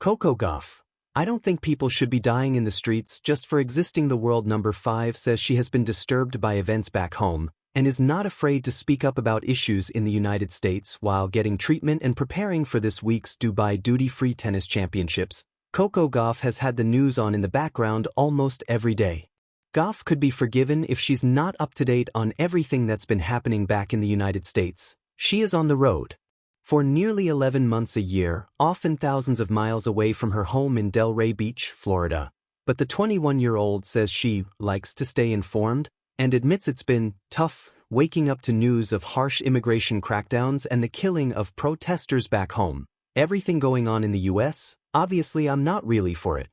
Coco Gauff. I don't think people should be dying in the streets just for existing. The world number 5 says she has been disturbed by events back home and is not afraid to speak up about issues in the United States while getting treatment and preparing for this week's Dubai duty-free tennis championships. Coco Gauff has had the news on in the background almost every day. Gauff could be forgiven if she's not up to date on everything that's been happening back in the United States. She is on the road for nearly 11 months a year, often thousands of miles away from her home in Delray Beach, Florida. But the 21-year-old says she likes to stay informed and admits it's been tough waking up to news of harsh immigration crackdowns and the killing of protesters back home. Everything going on in the US, obviously I'm not really for it.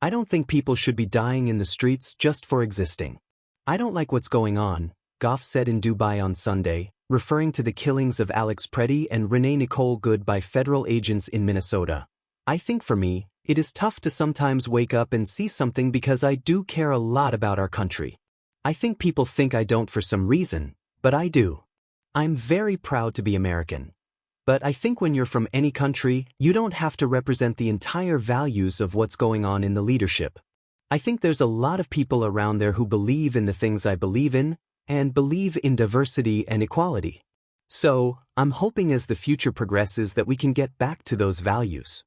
I don't think people should be dying in the streets just for existing. I don't like what's going on, Gauff said in Dubai on Sunday, referring to the killings of Alex Preddy and Renee Nicole Good by federal agents in Minnesota. I think for me, it is tough to sometimes wake up and see something because I do care a lot about our country. I think people think I don't for some reason, but I do. I'm very proud to be American. But I think when you're from any country, you don't have to represent the entire values of what's going on in the leadership. I think there's a lot of people around there who believe in the things I believe in, and believe in diversity and equality. So, I'm hoping as the future progresses that we can get back to those values.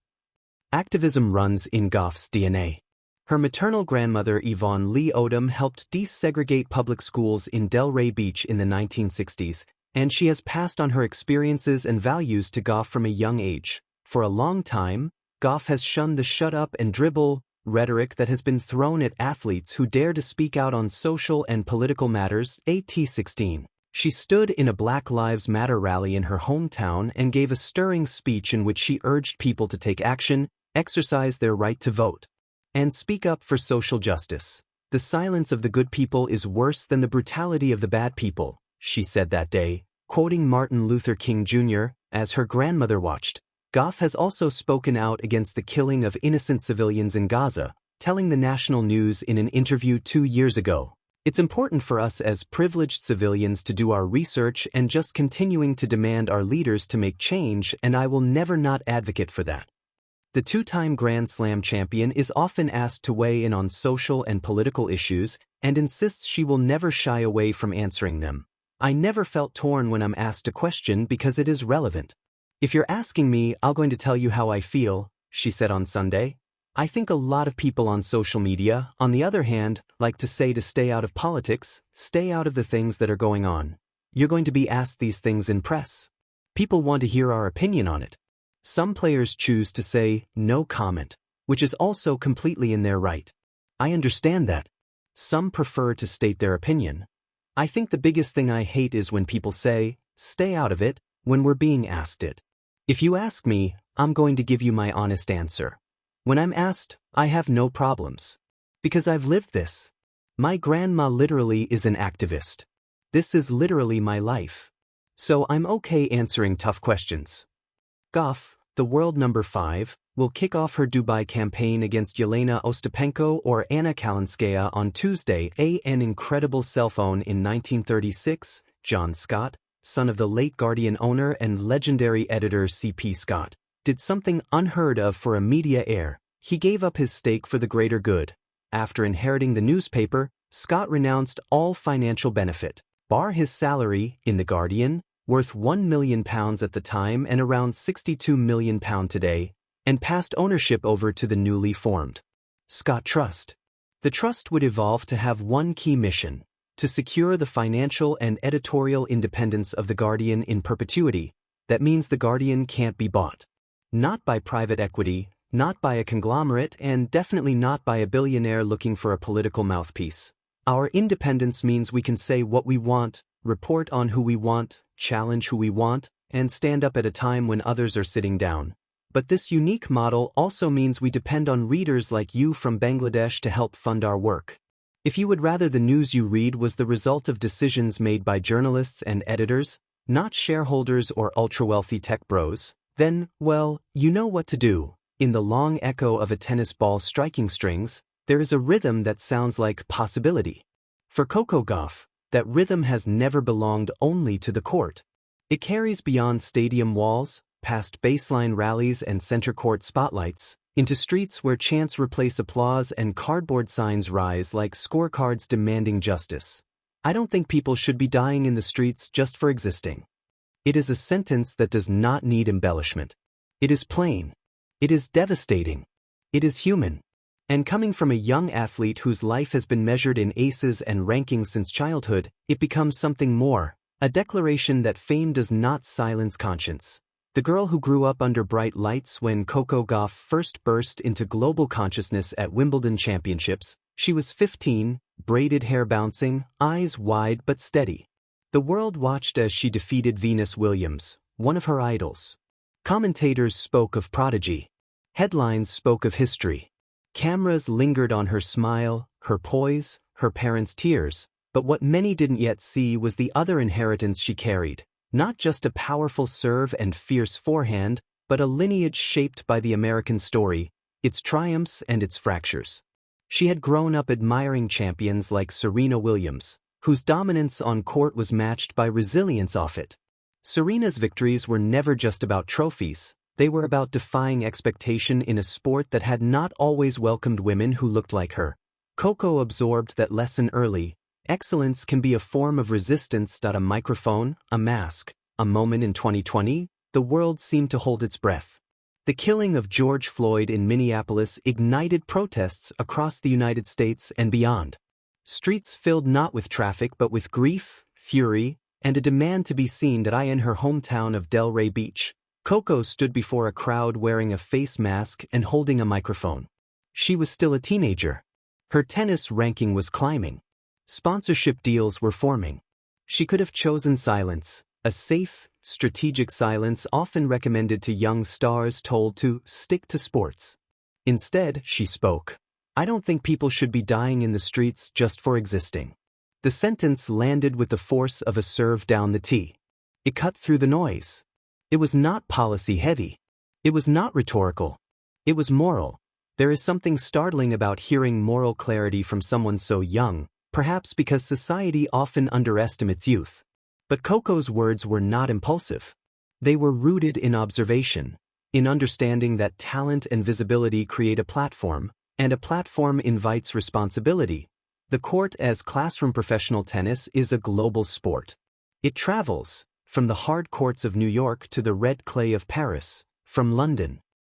Activism runs in Gauff's DNA. Her maternal grandmother Yvonne Lee Odom helped desegregate public schools in Delray Beach in the 1960s, and she has passed on her experiences and values to Gauff from a young age. For a long time, Gauff has shunned the shut up and dribble rhetoric that has been thrown at athletes who dare to speak out on social and political matters. At 16, she stood in a Black Lives Matter rally in her hometown and gave a stirring speech in which she urged people to take action, exercise their right to vote, and speak up for social justice. The silence of the good people is worse than the brutality of the bad people, she said that day, quoting Martin Luther King Jr. as her grandmother watched. Gauff has also spoken out against the killing of innocent civilians in Gaza, telling the national news in an interview 2 years ago, "It's important for us as privileged civilians to do our research and just continuing to demand our leaders to make change, and I will never not advocate for that." The two-time Grand Slam champion is often asked to weigh in on social and political issues and insists she will never shy away from answering them. "I never felt torn when I'm asked a question because it is relevant. If you're asking me, I'm going to tell you how I feel," she said on Sunday. "I think a lot of people on social media, on the other hand, like to say to stay out of politics, stay out of the things that are going on. You're going to be asked these things in press. People want to hear our opinion on it." Some players choose to say, "no comment," which is also completely in their right. I understand that. Some prefer to state their opinion. I think the biggest thing I hate is when people say, "stay out of it," when we're being asked it. If you ask me, I'm going to give you my honest answer. When I'm asked, I have no problems. Because I've lived this. My grandma literally is an activist. This is literally my life. So I'm okay answering tough questions. Gauff, the world number 5, will kick off her Dubai campaign against Yelena Ostapenko or Anna Kalinskaya on Tuesday. An incredible cell phone in 1936, John Scott, son of the late Guardian owner and legendary editor C.P. Scott, did something unheard of for a media heir. He gave up his stake for the greater good. After inheriting the newspaper, Scott renounced all financial benefit, bar his salary, in the Guardian, worth £1 million at the time and around £62 million today, and passed ownership over to the newly formed Scott Trust. The trust would evolve to have one key mission: to secure the financial and editorial independence of The Guardian in perpetuity. That means The Guardian can't be bought. Not by private equity, not by a conglomerate, and definitely not by a billionaire looking for a political mouthpiece. Our independence means we can say what we want, report on who we want, challenge who we want, and stand up at a time when others are sitting down. But this unique model also means we depend on readers like you from Bangladesh to help fund our work. If you would rather the news you read was the result of decisions made by journalists and editors, not shareholders or ultra-wealthy tech bros, then, well, you know what to do. In the long echo of a tennis ball striking strings, there is a rhythm that sounds like possibility. For Coco Gauff, that rhythm has never belonged only to the court. It carries beyond stadium walls, past baseline rallies and center court spotlights, into streets where chants replace applause and cardboard signs rise like scorecards demanding justice. I don't think people should be dying in the streets just for existing. It is a sentence that does not need embellishment. It is plain. It is devastating. It is human. And coming from a young athlete whose life has been measured in aces and rankings since childhood, it becomes something more, a declaration that fame does not silence conscience. The girl who grew up under bright lights when Coco Gauff first burst into global consciousness at Wimbledon Championships, she was 15, braided hair bouncing, eyes wide but steady. The world watched as she defeated Venus Williams, one of her idols. Commentators spoke of prodigy. Headlines spoke of history. Cameras lingered on her smile, her poise, her parents' tears, but what many didn't yet see was the other inheritance she carried, not just a powerful serve and fierce forehand, but a lineage shaped by the American story, its triumphs and its fractures. She had grown up admiring champions like Serena Williams, whose dominance on court was matched by resilience off it. Serena's victories were never just about trophies. They were about defying expectation in a sport that had not always welcomed women who looked like her. Coco absorbed that lesson early. Excellence can be a form of resistance. A microphone, a mask, a moment. In 2020, the world seemed to hold its breath. The killing of George Floyd in Minneapolis ignited protests across the United States and beyond. Streets filled not with traffic but with grief, fury, and a demand to be seen. In her hometown of Delray Beach, Coco stood before a crowd wearing a face mask and holding a microphone. She was still a teenager. Her tennis ranking was climbing. Sponsorship deals were forming. She could have chosen silence, a safe, strategic silence often recommended to young stars told to stick to sports. Instead, she spoke. I don't think people should be dying in the streets just for existing. The sentence landed with the force of a serve down the tee. It cut through the noise. It was not policy-heavy. It was not rhetorical. It was moral. There is something startling about hearing moral clarity from someone so young, perhaps because society often underestimates youth. But Coco's words were not impulsive. They were rooted in observation, in understanding that talent and visibility create a platform, and a platform invites responsibility. The court as classroom professional tennis is a global sport. It travels, from the hard courts of New York to the red clay of Paris, from London